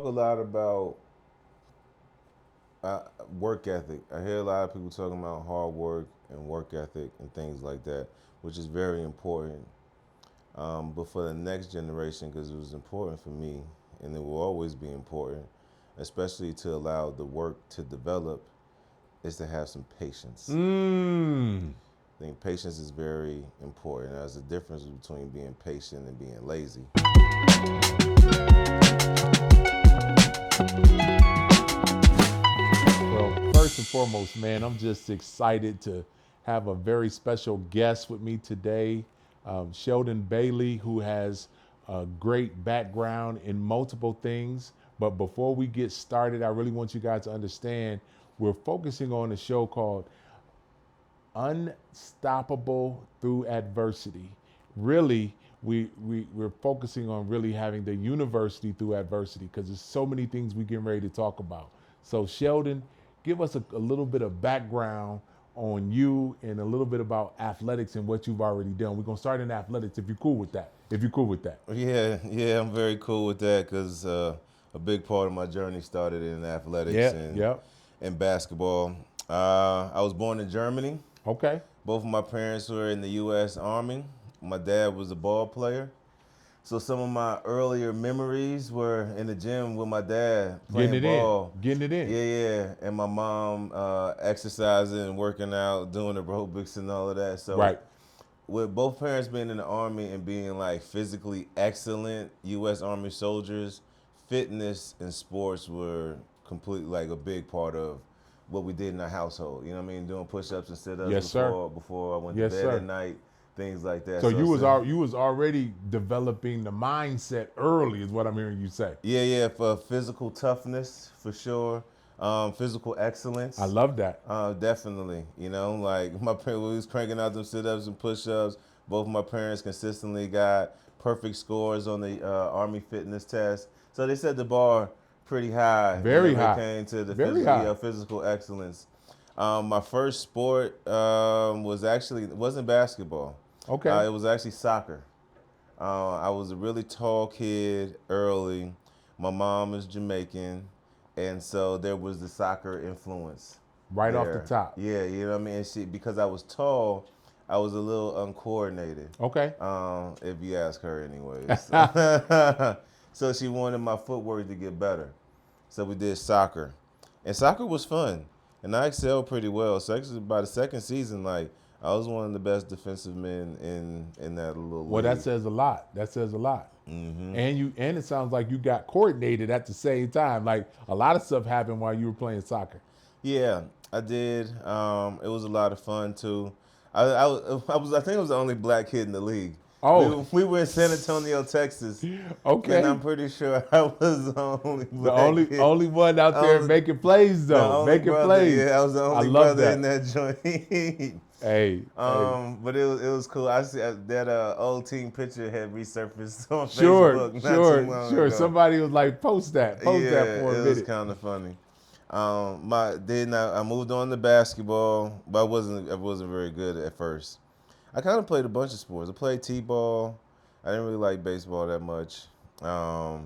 A lot about work ethic. I hear a lot of people talking about hard work and work ethic and things like that, which is very important. But for the next generation, because it was important for me, and it will always be important, especially to allow the work to develop, is to have some patience. Mmm. I think patience is very important. There's a difference between being patient and being lazy. Well, first and foremost, man, I'm just excited to have a very special guest with me today, Sheldon Bailey, who has a great background in multiple things. But before we get started, I really want you guys to understand we're focusing on a show called Unstoppable Through Adversity. Really, we're focusing on really having the university through adversity because there's so many things we getting ready to talk about. So Sheldon, give us a little bit of background on you and a little bit about athletics and what you've already done. We're gonna start in athletics if you're cool with that. If you're cool with that. Yeah, I'm very cool with that because a big part of my journey started in athletics Yeah, and yeah. basketball. I was born in Germany. Okay. Both of my parents were in the U.S. Army. My dad was a ball player. So some of my earlier memories were in the gym with my dad Getting playing it in. ball. Getting it in. Yeah. And my mom exercising and working out, doing aerobics and all of that. So Right. with both parents being in the Army and being like physically excellent U.S. Army soldiers, fitness and sports were completely like a big part of what we did in our household. You know what I mean? Doing push-ups and sit-ups Yes, sir. before I went to Yes, bed at sir. night, things like that. So So, you was already developing the mindset early, is what I'm hearing you say. yeah, for physical toughness for sure, physical I excellence. love that. Definitely, like my parents, we was cranking out them sit-ups and push-ups. Both of my parents consistently got perfect scores on the Army fitness test, so they set the bar pretty high Very whenever it high. came to the Very high. physical excellence. My first sport it wasn't basketball. Okay. It was actually soccer. I was a really tall kid early. My mom is Jamaican, and so there was the soccer influence Right off the there. top. Yeah, you know what I mean. And because I was tall, I was a little uncoordinated. Okay. If you ask her, anyways. So she wanted my footwork to get better. So we did soccer, and soccer was fun, and I excelled pretty well. So actually, by the second season, like I was one of the best defensive men in that little Well, that league. says a lot. That says a lot. And it sounds like you got coordinated at the same time. Like a lot of stuff happened while you were playing soccer. Yeah, I did. It was a lot of fun too. I think I was the only black kid in the league. Oh, We were in San Antonio, Texas, and okay. I'm pretty sure I was the only The black only kid. only one out there Only, making plays the though, only making brother. plays. Yeah, I was the I only love brother in that. that joint. Hey, hey. But it was cool. I see that old team picture had resurfaced on Sure, Facebook not too sure, long sure. ago. Somebody was like, post that Yeah, for a it was minute. kind of funny. I moved on to basketball, but I wasn't very good at first. I kind of played a bunch of sports. I played t-ball. I didn't really like baseball that much. I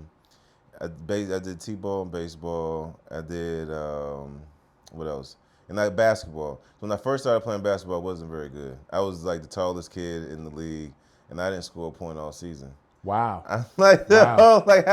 did t-ball and baseball. I did what else? And like basketball. So when I first started playing basketball, I wasn't very good. I was like the tallest kid in the league, and I didn't score a point all season. Wow, I'm like, wow. oh, like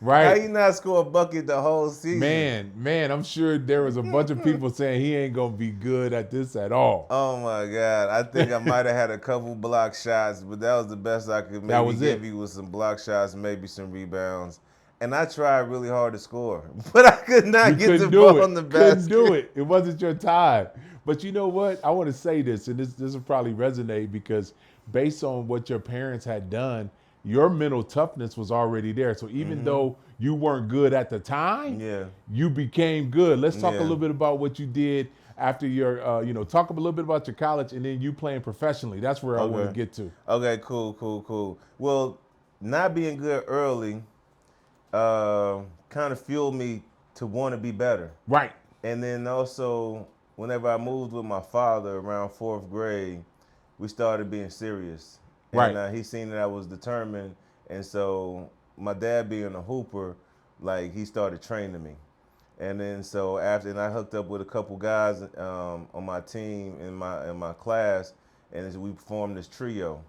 Right, how right. you not score a bucket the whole season? Man, I'm sure there was a bunch of people saying he ain't gonna be good at this at all. Oh my God. I think I might have had a couple block shots, but that was the best I could That maybe was give it. you with some block shots, maybe some rebounds. And I tried really hard to score, but I could You not get the couldn't do ball in it. the Couldn't do basket. it. It wasn't your time. But you know what? I want to say this, and this will probably resonate because based on what your parents had done, your mental toughness was already there. So even though you weren't good at the time, Yeah, you became good. Let's talk a yeah. little bit about what you did after your, talk a little bit about your college and then you playing professionally. That's where I want to Okay. get to. Okay, cool. Well, not being good early kind of fueled me to want to be better. Right. And then also, whenever I moved with my father around fourth grade, we started being serious. And Right. he seen that I was determined. And so, my dad being a hooper, like he started training me. And then so after, and I hooked up with a couple guys on my team in my class, and we formed this trio.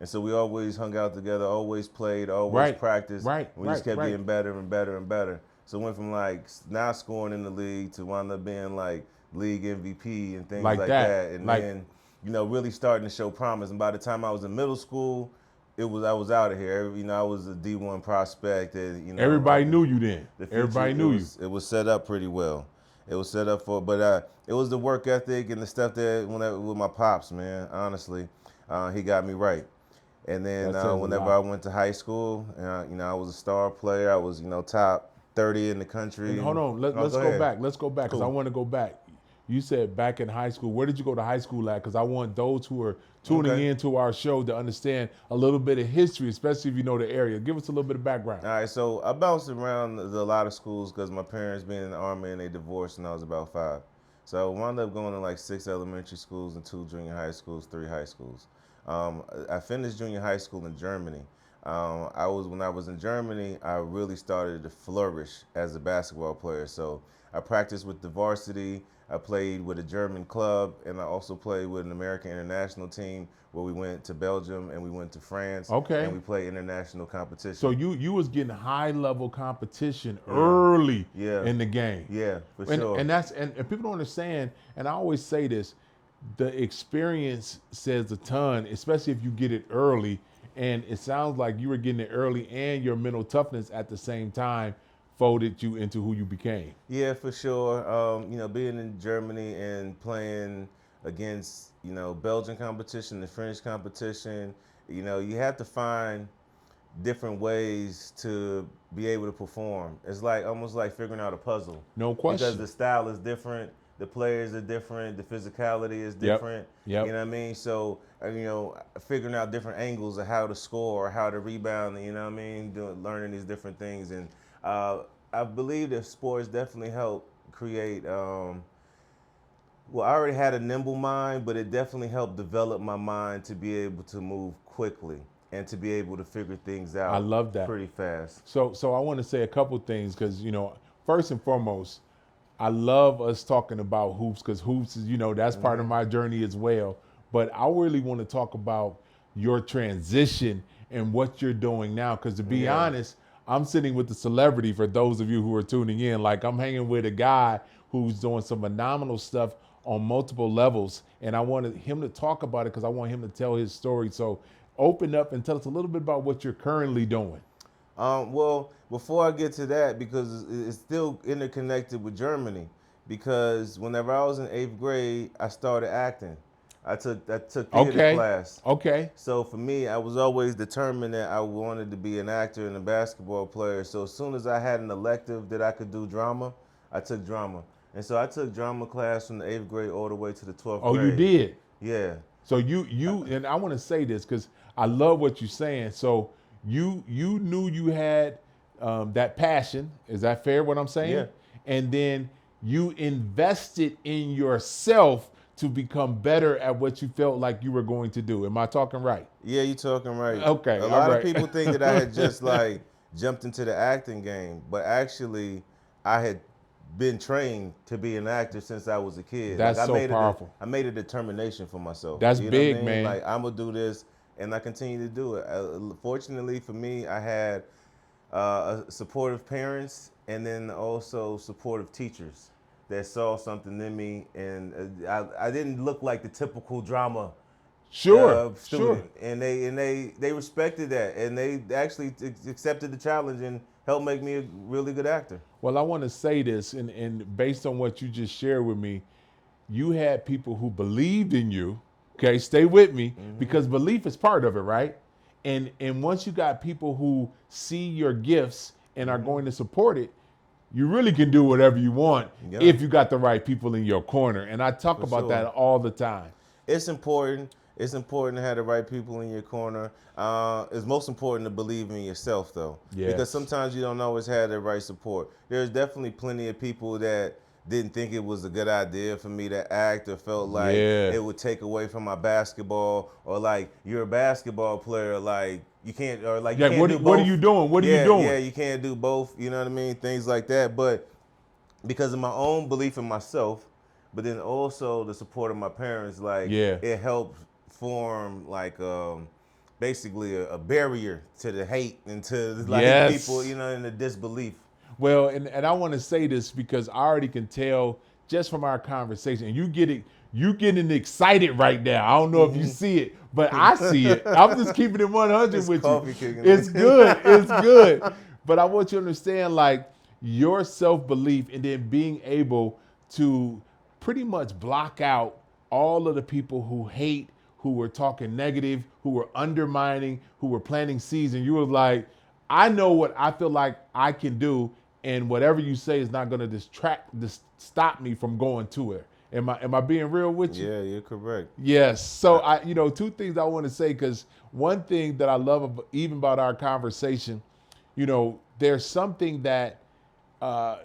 And so we always hung out together, always played, always Right, practiced. right, We just kept right. getting better and better and better. So it went from like not scoring in the league to wind up being like league MVP and things Like like that. that. And Like then, really starting to show promise. And by the time I was in middle school, I was out of here. I was a D1 prospect, and everybody knew you then. the future, Everybody knew you. it was set up pretty well. It was set up for, but it was the work ethic and the stuff that with my pops, man. Honestly, he got me right. And then That says a whenever lot. I went to high school, I was a star player. I was, top 30 in the country. And hold on, let's go go ahead. back. Let's go back because I Cool. want to go back. You said back in high school. Where did you go to high school at? Because I want those who are tuning Okay. into our show to understand a little bit of history, especially if you know the area. Give us a little bit of background. All right, so I bounced around a lot of schools because my parents being in the Army and they divorced when I was about 5. So I wound up going to like 6 elementary schools and 2 junior high schools, 3 high schools. I finished junior high school in Germany. When I was in Germany, I really started to flourish as a basketball player. So I practiced with the varsity. I played with a German club, and I also played with an American international team where we went to Belgium and we went to France. Okay. And we played international competition. So you was getting high level competition early Yeah. in the game. Yeah, for And, sure. and people don't understand, and I always say this, the experience says a ton, especially if you get it early. And it sounds like you were getting it early and your mental toughness at the same time folded you into who you became. Yeah, for sure. Being in Germany and playing against, Belgian competition, the French competition, you have to find different ways to be able to perform. It's like almost like figuring out a puzzle. No question. Because the style is different, the players are different, the physicality is Yep. different. Yep. You know what I mean? So, figuring out different angles of how to score or how to rebound, learning these different things. And I believe that sports definitely help create, I already had a nimble mind, but it definitely helped develop my mind to be able to move quickly and to be able to figure things out. I love that. Pretty fast. So I want to say a couple things because, first and foremost, I love us talking about hoops because hoops is, that's part of my journey as well. But I really want to talk about your transition and what you're doing now. Because to be honest, I'm sitting with the celebrity for those of you who are tuning in. Like I'm hanging with a guy who's doing some phenomenal stuff on multiple levels. And I wanted him to talk about it because I want him to tell his story. So open up and tell us a little bit about what you're currently doing. Well, before I get to that, because it's still interconnected with Germany, because whenever I was in 8th grade, I started acting. I took theater class. Okay. So for me, I was always determined that I wanted to be an actor and a basketball player. So as soon as I had an elective that I could do drama, I took drama. And so I took drama class from the 8th grade all the way to the 12th grade. Oh, you did? Yeah. So you and I want to say this because I love what you're saying. So you knew you had that passion. Is that fair what I'm saying? Yeah. And then you invested in yourself to become better at what you felt like you were going to do. Am I talking right? Yeah, you're talking right. Okay, A lot all of right. people think that I had just like jumped into the acting game, but actually I had been trained to be an actor since I was a kid. That's like, so powerful. I made a determination for myself. That's You know big, what I mean? man. Like I'm gonna do this, and I continue to do it. Fortunately for me, I had supportive parents and then also supportive teachers that saw something in me, and I didn't look like the typical drama Sure. student, and they respected that, and they actually accepted the challenge and helped make me a really good actor. Well, I want to say this, and based on what you just shared with me, you had people who believed in you. Okay, stay with me because belief is part of it, right? And once you got people who see your gifts and are going to support it, you really can do whatever you want if you got the right people in your corner. And I talk about that all the time. It's important. It's important to have the right people in your corner. It's most important to believe in yourself, though. Yes. Because sometimes you don't always have the right support. There's definitely plenty of people that didn't think it was a good idea for me to act or felt like it would take away from my basketball, or like, you're a basketball player, like, you can't, or like you Like, can't do what are both. you doing? What are you Yeah, doing? yeah, you can't do both. You know what I mean? Things like that. But because of my own belief in myself, but then also the support of my parents, like Yeah. it helped form like basically a barrier to the hate and to like people, Yes. and the disbelief. Well, and I want to say this because I already can tell just from our conversation, and you getting excited right now. I don't know if you see it, but I see it. I'm just keeping it 100 It's with you. coffee kicking It's in. good. It's good. But I want you to understand, like, your self-belief and then being able to pretty much block out all of the people who hate, who were talking negative, who were undermining, who were planting seeds, and you were like, I know what I feel like I can do, and whatever you say is not going to stop me from going to it. Am I being real with you? Yeah, you're correct. Yes. So two things I want to say, because one thing that I love even about our conversation, there's something that uh,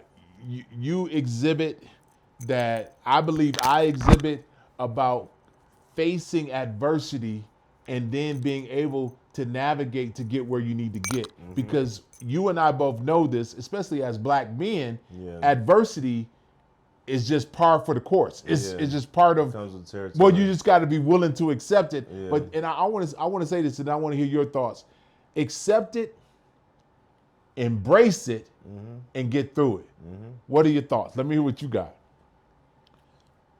you exhibit that I believe I exhibit about facing adversity and then being able to navigate to get where you need to get. Because you and I both know this, especially as black men, Yeah, adversity is just par for the course. yeah. It's just part It of. comes with Well, you territory. just got to be willing to accept it. Yeah. But and I want to say this, and I want to hear your thoughts. Accept it, embrace it, and get through it. What are your thoughts? Let me hear what you got.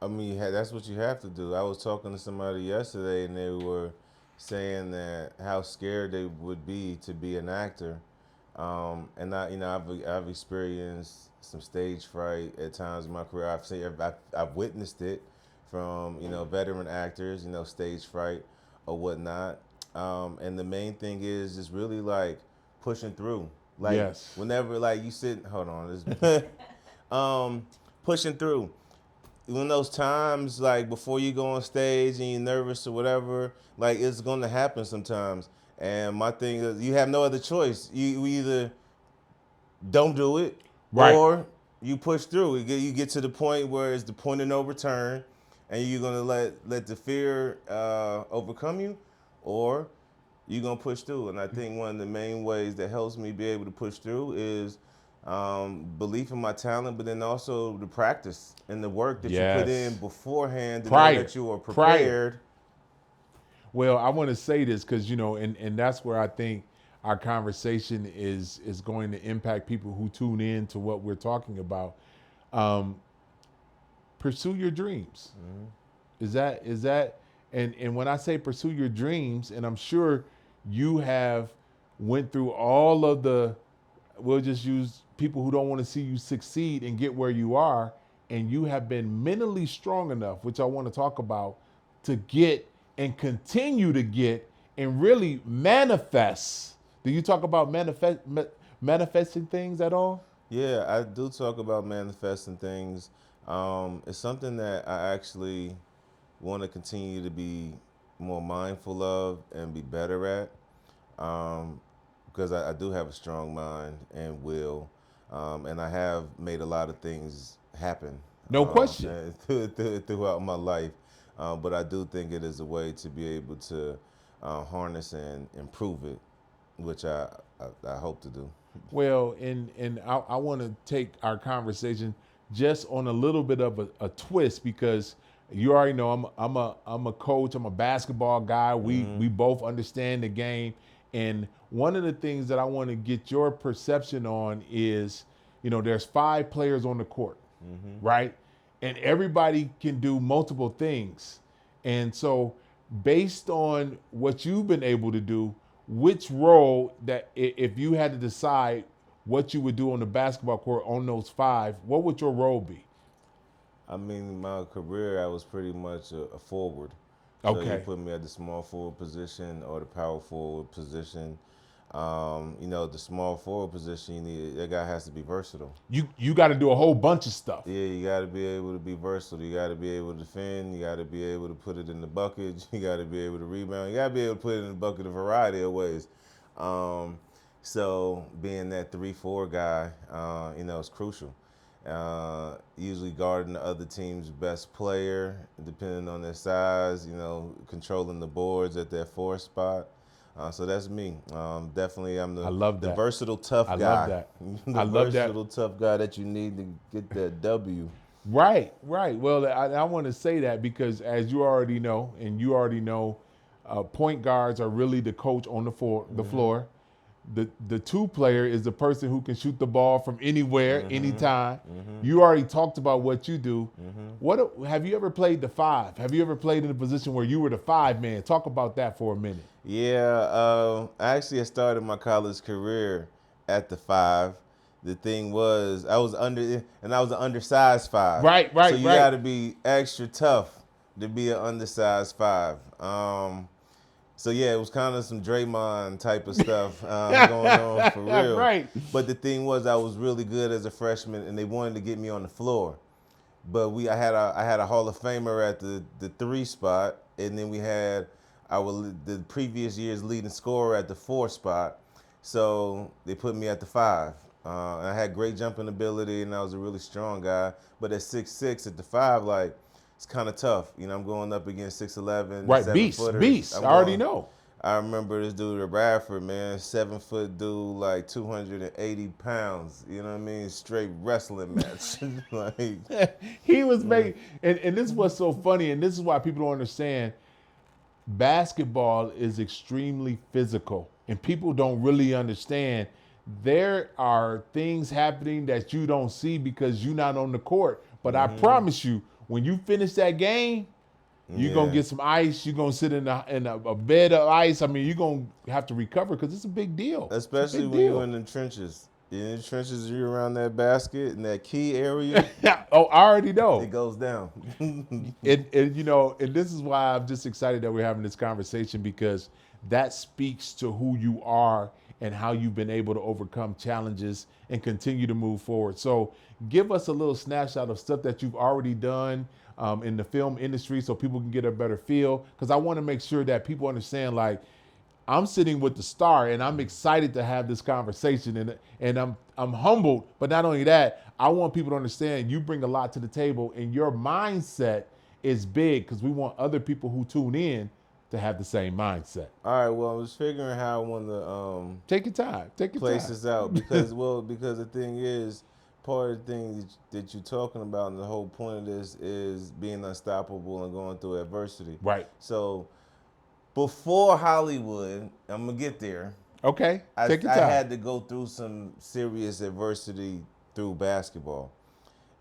I mean, that's what you have to do. I was talking to somebody yesterday, and they were saying that how scared they would be to be an actor. And I've experienced some stage fright at times in my career. I've witnessed it from veteran actors, stage fright or whatnot. And the main thing is really like pushing through. Like Yes. whenever like you sit, hold on, this, pushing through when those times like before you go on stage and you're nervous or whatever, like it's gonna happen sometimes. And my thing is, you have no other choice. You either don't do it Right. or you push through. You get to the point where it's the point of no return, and you're gonna let the fear overcome you, or you're gonna push through. And I think one of the main ways that helps me be able to push through is belief in my talent, but then also the practice and the work that you put in Yes. beforehand to know Prior. that you are Prior. prepared. Well, I want to say this because and that's where I think our conversation is going to impact people who tune in to what we're talking about. Um, pursue your dreams. Is that and when I say pursue your dreams, and I'm sure you have went through all of the, we'll just use people who don't want to see you succeed and get where you are, and you have been mentally strong enough, which I want to talk about, to get and continue to get and really manifest. Do you talk about manifesting things at all? Yeah, I do talk about manifesting things. It's something that I actually want to continue to be more mindful of and be better at. Because I do have a strong mind and will, and I have made a lot of things happen No question. throughout my life. But I do think it is a way to be able to harness and improve it, which I hope to do. Well, and I want to take our conversation just on a little bit of a twist, because you already know I'm a coach. I'm a basketball guy. We both understand the game, and one of the things that I want to get your perception on is, there's 5 players on the court, right? And everybody can do multiple things. And so, based on what you've been able to do, which role that if you had to decide what you would do on the basketball court on those 5, what would your role be? I mean, my career, I was pretty much a forward. So you Okay. put me at the small forward position or the power forward position. The small forward position, that guy has to be versatile. You got to do a whole bunch of stuff. Yeah, you got to be able to be versatile. You got to be able to defend. You got to be able to put it in the bucket. You got to be able to rebound. You got to be able to put it in the bucket a variety of ways. So being that 3-4 guy, is crucial. Usually guarding the other team's best player, depending on their size. Controlling the boards at their 4 spot. So that's me. Definitely, I'm I love the that. versatile tough I guy. love that. The I love that. versatile tough guy that you need to get that W. Right, right. Well, I want to say that because as you already know, point guards are really the coach on the floor. The floor. The two player is the person who can shoot the ball from anywhere, anytime. You already talked about what you do. What have you ever played the five? Have you ever played in a position where you were the five man? Talk about that for a minute. Yeah, I actually had started my college career at the five. The thing was, I was an undersized five. Right, So right, you right. got to be extra tough to be an undersized five. So yeah, it was kind of some Draymond type of stuff going on for real. Right. But the thing was, I was really good as a freshman, and they wanted to get me on the floor. But I had a Hall of Famer at the three spot, and then we had the previous year's leading scorer at the four spot. So they put me at the five. And I had great jumping ability, and I was a really strong guy. But at 6'6", at the five, like it's kind of tough. You know, I'm going up against 6'11", Right, 7-footers. beast. I already know. I remember this dude at Bradford, man, 7-foot dude, like 280 pounds. You know what I mean? Straight wrestling match. Like, He was making, and this is what's so funny, and this is why people don't understand. Basketball is extremely physical, and people don't really understand. There are things happening that you don't see because you're not on the court. But I promise you, when you finish that game, you're gonna get some ice. You're gonna sit in a bed of ice. I mean, you're gonna have to recover because it's a big deal. especially when you're in the trenches. In the trenches, you're around that basket in that key area, Oh, I already know. it goes down. And this is why I'm just excited that we're having this conversation because that speaks to who you are and how you've been able to overcome challenges and continue to move forward. So give us a little snapshot of stuff that you've already done in the film industry so people can get a better feel. Because I want to make sure that people understand, like, I'm sitting with the star and I'm excited to have this conversation and I'm humbled, but not only that, I want people to understand you bring a lot to the table and your mindset is big because we want other people who tune in to have the same mindset. All right, well, I was figuring how I want to Take your time. Take your place time. this out because the thing is, part of the thing that you're talking about and the whole point of this is being unstoppable and going through adversity. Right. So before Hollywood, I'm gonna get there. Okay. Take your I time. had to go through some serious adversity through basketball.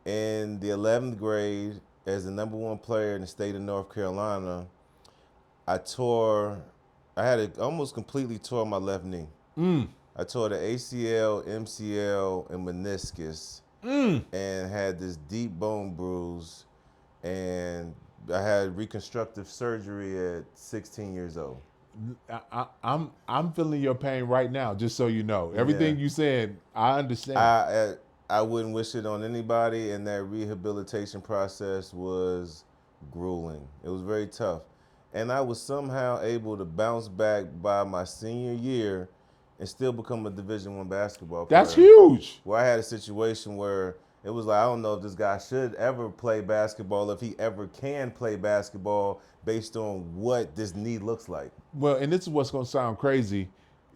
In the 11th grade, as the number one player in the state of North Carolina, I almost completely tore my left knee. I tore the ACL, MCL, and meniscus, and had this deep bone bruise, and I had reconstructive surgery at 16 years old. I'm feeling your pain right now, just so you know. Everything you said, I understand. I wouldn't wish it on anybody, and that rehabilitation process was grueling. It was very tough. And I was somehow able to bounce back by my senior year and still become a Division I basketball player. That's huge. Where I had a situation where it was like, I don't know if this guy should ever play basketball, if he ever can play basketball based on what this knee looks like. Well, and this is what's going to sound crazy.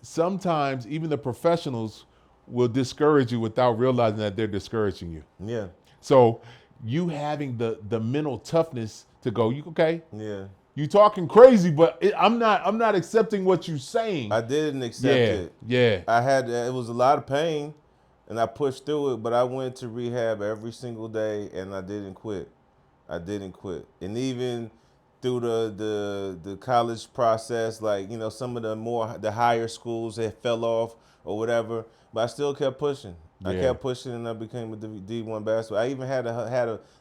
Sometimes even the professionals will discourage you without realizing that they're discouraging you. Yeah, So you having the mental toughness to go, you okay? yeah. You talking crazy, but I'm not accepting what you're saying. I didn't accept it. Yeah. It was a lot of pain, and I pushed through it, but I went to rehab every single day, and I didn't quit. I didn't quit. And even through the college process, like, you know, some of the higher schools that fell off or whatever, but I still kept pushing. I Yeah. kept pushing, and I became a D1 basketball. I even had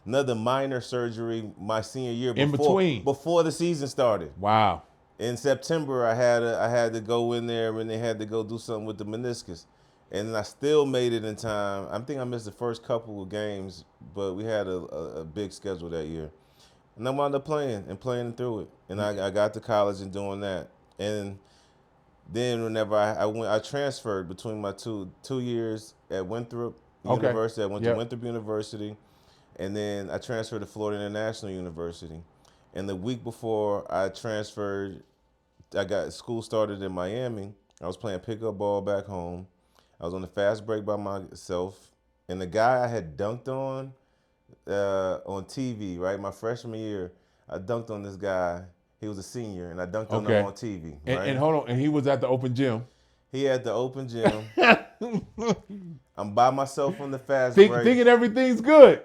another minor surgery my senior year In between. before the season started. Wow. In September, I had to go in there, and they had to go do something with the meniscus, and I still made it in time. I think I missed the first couple of games, but we had a big schedule that year, and I wound up playing through it, and I got to college and doing that, and then whenever I transferred between my two years at Winthrop University. I went to Winthrop University, and then I transferred to Florida International University. And the week before I transferred I got school started in Miami. I was playing pickup ball back home. I was on the fast break by myself, and the guy I had dunked on TV, right, my freshman year, I dunked on this guy. He was a senior, and I dunked on him Okay. on TV, And right? hold on, and he was at the open gym. He had the open gym. I'm by myself on the fast break. Thinking everything's good.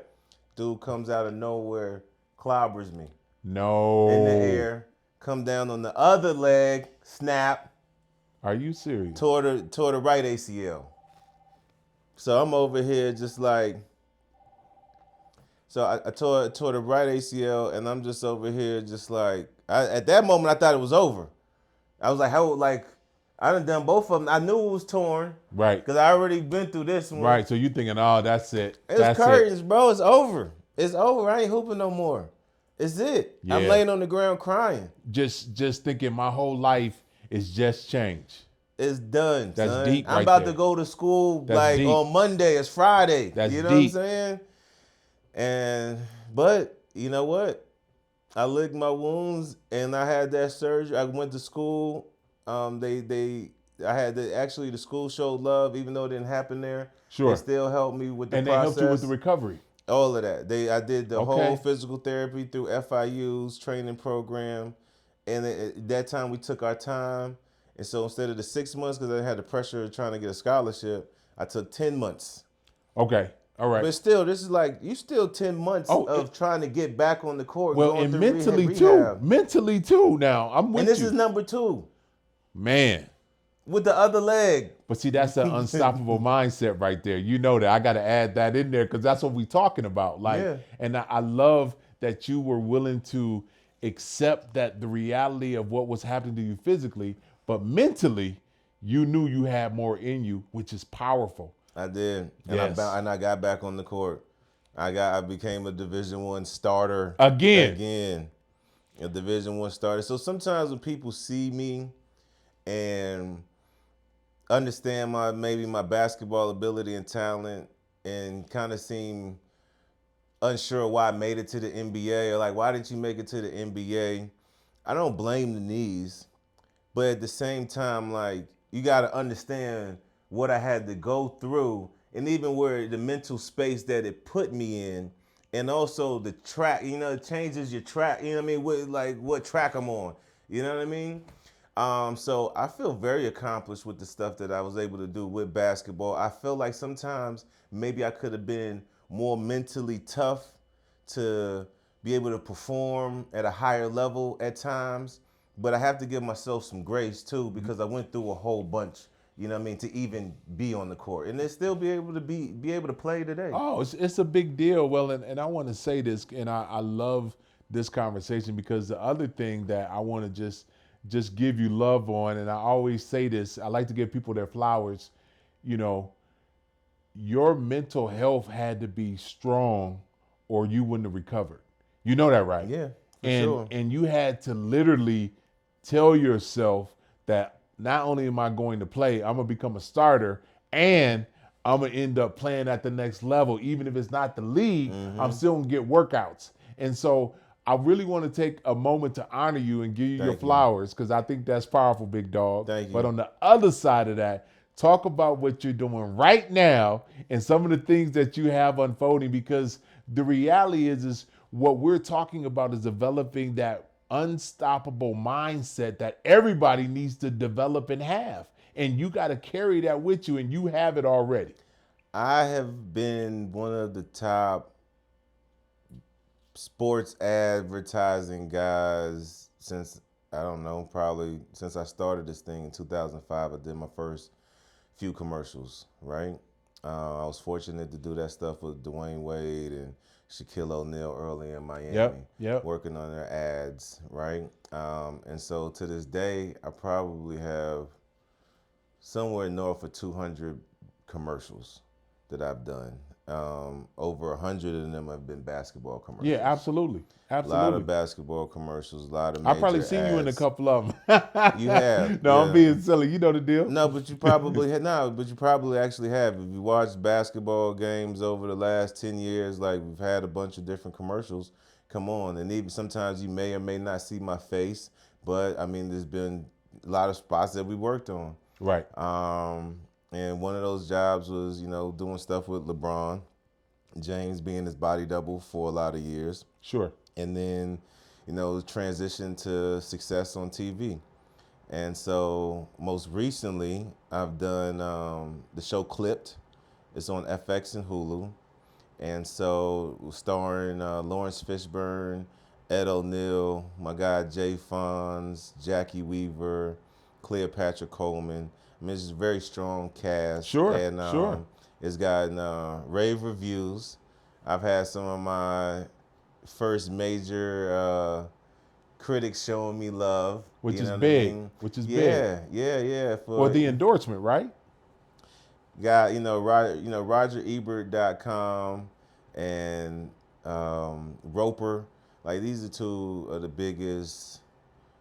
Dude comes out of nowhere, clobbers me No. in the air, come down on the other leg, snap, Are you serious? tore the right ACL. So I'm over here just like, so I tore the right ACL, and I'm just over here just like, at that moment I thought it was over. I was like, how, like, I done both of them. I knew it was torn. Right. Because I already been through this one. Right. So you thinking, oh, that's it. It's curtains, bro. It's over. It's over. I ain't hooping no more. It's it. Yeah. I'm laying on the ground crying. Just thinking my whole life is just changed. It's done. That's son. deep. I'm about to go to school like on Monday. It's Friday. That's you know deep. what I'm saying? But you know what? I licked my wounds and I had that surgery. I went to school. I had the school showed love, even though it didn't happen there. Sure. They still helped me with the and process. they helped you with the recovery. All of that. I did the whole physical therapy through FIU's training program. And at that time we took our time. And so instead of the 6 months, because I had the pressure of trying to get a scholarship, I took 10 months. Okay. All right. But still, this is like, you still 10 months of trying to get back on the court. Well, going and through mentally rehab. too. Mentally too now. I'm with and this you. is number 2. Man. With the other leg. But see, that's an unstoppable mindset right there. You know that. I got to add that in there because that's what we're talking about. Like, yeah. And I love that you were willing to accept that the reality of what was happening to you physically, but mentally, you knew you had more in you, which is powerful. I did, and yes. I got back on the court. I became a Division I starter again, a Division I starter. So sometimes when people see me and understand maybe my basketball ability and talent, and kind of seem unsure why I made it to the NBA, or like, why didn't you make it to the NBA? I don't blame the knees, but at the same time, like, you got to understand what I had to go through, and even where the mental space that it put me in, and also the track, it changes your track, what track I'm on, you know what I mean? So I feel very accomplished with the stuff that I was able to do with basketball. I feel like sometimes maybe I could have been more mentally tough to be able to perform at a higher level at times, but I have to give myself some grace too, because I went through a whole bunch, to even be on the court and then still be able to play today. Oh, it's a big deal. Well, and I want to say this, and I love this conversation because the other thing that I want to just give you love on, and I always say this, I like to give people their flowers, your mental health had to be strong or you wouldn't have recovered. You know that, right? Yeah, sure. And you had to literally tell yourself that not only am I going to play, I'm going to become a starter, and I'm going to end up playing at the next level. Even if it's not the league, I'm still going to get workouts. And so I really want to take a moment to honor you and give you your flowers, because I think that's powerful, big dog. Thank you. But on the other side of that, talk about what you're doing right now and some of the things that you have unfolding, because the reality is what we're talking about is developing that unstoppable mindset that everybody needs to develop and have. And you got to carry that with you, and you have it already. I have been one of the top sports advertising guys since, I don't know, probably since I started this thing in 2005. I did my first few commercials, right? I was fortunate to do that stuff with Dwayne Wade and Shaquille O'Neal early in Miami, working on their ads, right? And so to this day, I probably have somewhere north of 200 commercials that I've done. Over 100 of them have been basketball commercials. Yeah, absolutely. A lot of basketball commercials, a lot of major I've probably seen ads. you in a couple of them. You have. No, yeah. I'm being silly. You know the deal. No, but you probably actually have. If you watch basketball games over the last 10 years, like, we've had a bunch of different commercials come on. And even sometimes you may or may not see my face, But I mean, there's been a lot of spots that we worked on. Right. And one of those jobs was, doing stuff with LeBron James, being his body double for a lot of years. Sure. And then, transition to success on TV. And so most recently, I've done the show Clipped. It's on FX and Hulu. And so starring Lawrence Fishburne, Ed O'Neill, my guy Jay Fonz, Jackie Weaver, Cleopatra Coleman. I mean, it's just a very strong cast. Sure, And sure. it's gotten rave reviews. I've had some of my first major critics showing me love. Which you is know what big. I mean? Which is big. Yeah. Well, the endorsement, right? Got, RogerEbert.com and Roper. Like, these are two of the biggest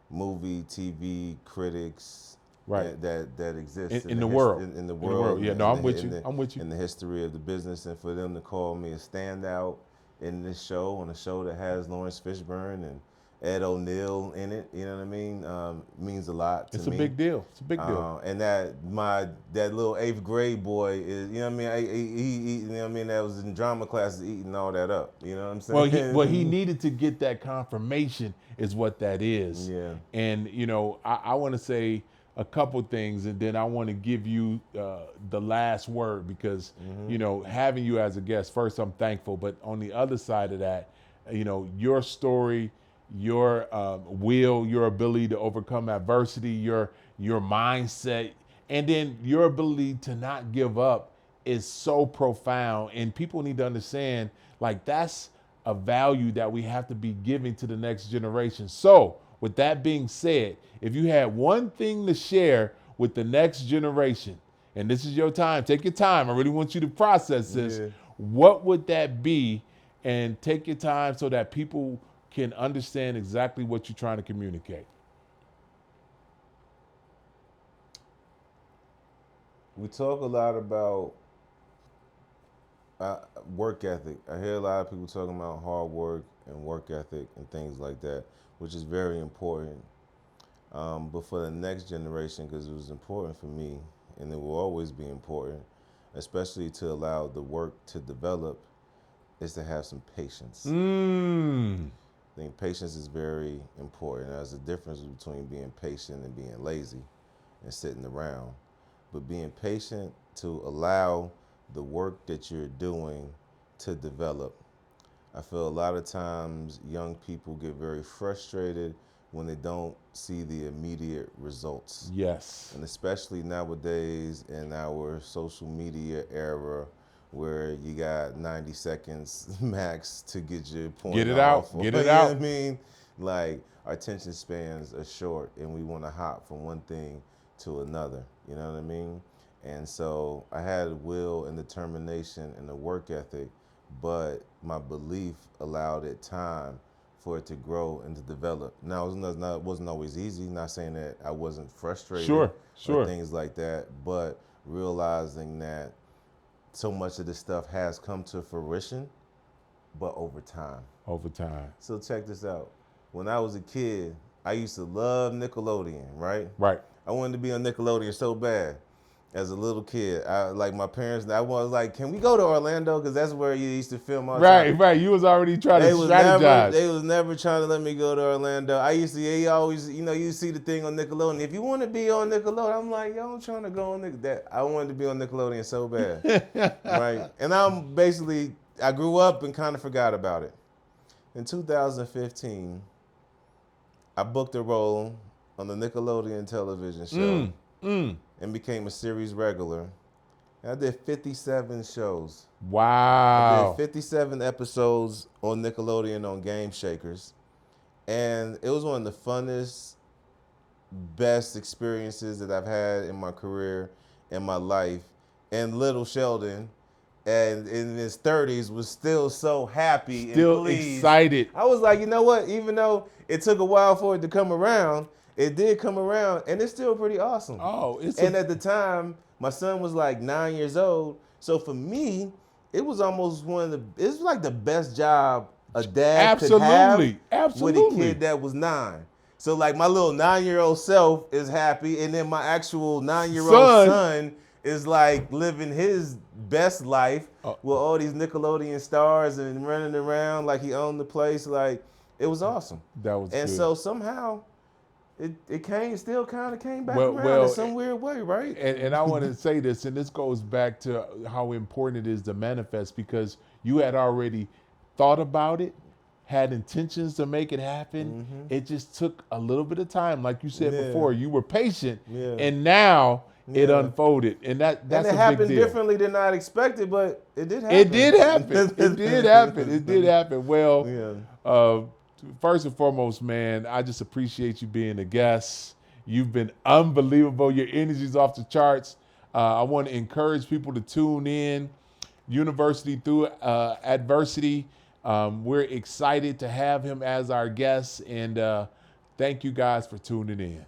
movie, TV critics Right. that exist In the world. In the In world. Yeah, no, I'm with you. I'm with you. In the history of the business, and for them to call me a standout in this show, on a show that has Lawrence Fishburne and Ed O'Neill in it, you know what I mean? Means a lot to me. It's a big deal. It's a big deal. And that little 8th grade boy is, you know what I mean? He you know what I mean? That was in drama classes eating all that up. You know what I'm saying? Well, he needed to get that confirmation, is what that is. Yeah. And I want to say a couple things, and then I want to give you the last word, because having you as a guest, first, I'm thankful, but on the other side of that, your story, your will, your ability to overcome adversity, your mindset, and then your ability to not give up is so profound. And people need to understand, like, that's a value that we have to be giving to the next generation. So with that being said, if you had one thing to share with the next generation, and this is your time, take your time. I really want you to process this. Yeah. What would that be? And take your time so that people can understand exactly what you're trying to communicate. We talk a lot about work ethic. I hear a lot of people talking about hard work and work ethic and things like that, which is very important. But for the next generation, because it was important for me, and it will always be important, especially to allow the work to develop, is to have some patience. I think patience is very important. There's a difference between being patient and being lazy and sitting around. But being patient to allow the work that you're doing to develop. I feel a lot of times young people get very frustrated when they don't see the immediate results. Yes. And especially nowadays in our social media era, where you got 90 seconds max to get your point Get it off. out. Get it You know out. what I mean? Like, our attention spans are short, and we want to hop from one thing to another. You know what I mean? And so I had a will and determination and a work ethic, but my belief allowed it time for it to grow and to develop. Now, it wasn't always easy. Not saying that I wasn't frustrated Sure. or things like that, but realizing that so much of this stuff has come to fruition, but over time. Over time. So check this out. When I was a kid, I used to love Nickelodeon, right? Right. I wanted to be on Nickelodeon so bad. As a little kid, my parents, I was like, can we go to Orlando? Because that's where you used to film all the time. Right. You was already trying to strategize. They was never trying to let me go to Orlando. They always, you see the thing on Nickelodeon. If you want to be on Nickelodeon, I'm like, yo, I'm trying to go on Nickelodeon. I wanted to be on Nickelodeon so bad, right? And I grew up and kind of forgot about it. In 2015, I booked a role on the Nickelodeon television show and became a series regular. And I did 57 shows. Wow. I did 57 episodes on Nickelodeon on Game Shakers. And it was one of the funnest, best experiences that I've had in my career, in my life. And little Sheldon, and in his 30s, was still so happy Still and pleased. excited. I was like, you know what? Even though it took a while for it to come around, it did come around, and it's still pretty awesome. Oh, at the time, my son was like 9 years old. So for me, it was almost it was like the best job a dad could have with a kid that was 9. So like my little 9-year-old self is happy, and then my actual 9-year-old Son. son is like living his best life with all these Nickelodeon stars and running around like he owned the place. Like it was awesome. That was And good. so somehow it still kind of came back around Well, in some weird way, right? And I want to say this, and this goes back to how important it is to manifest, because you had already thought about it, had intentions to make it happen. It just took a little bit of time. Like you said before, you were patient, and now it unfolded. And that's and it a big happened deal. differently than I expected, but it did happen. It did happen. It did happen. It did happen. Well, first and foremost, man, I just appreciate you being a guest. You've been unbelievable. Your energy's off the charts. I want to encourage people to tune in. University Through Adversity. We're excited to have him as our guest, and thank you guys for tuning in.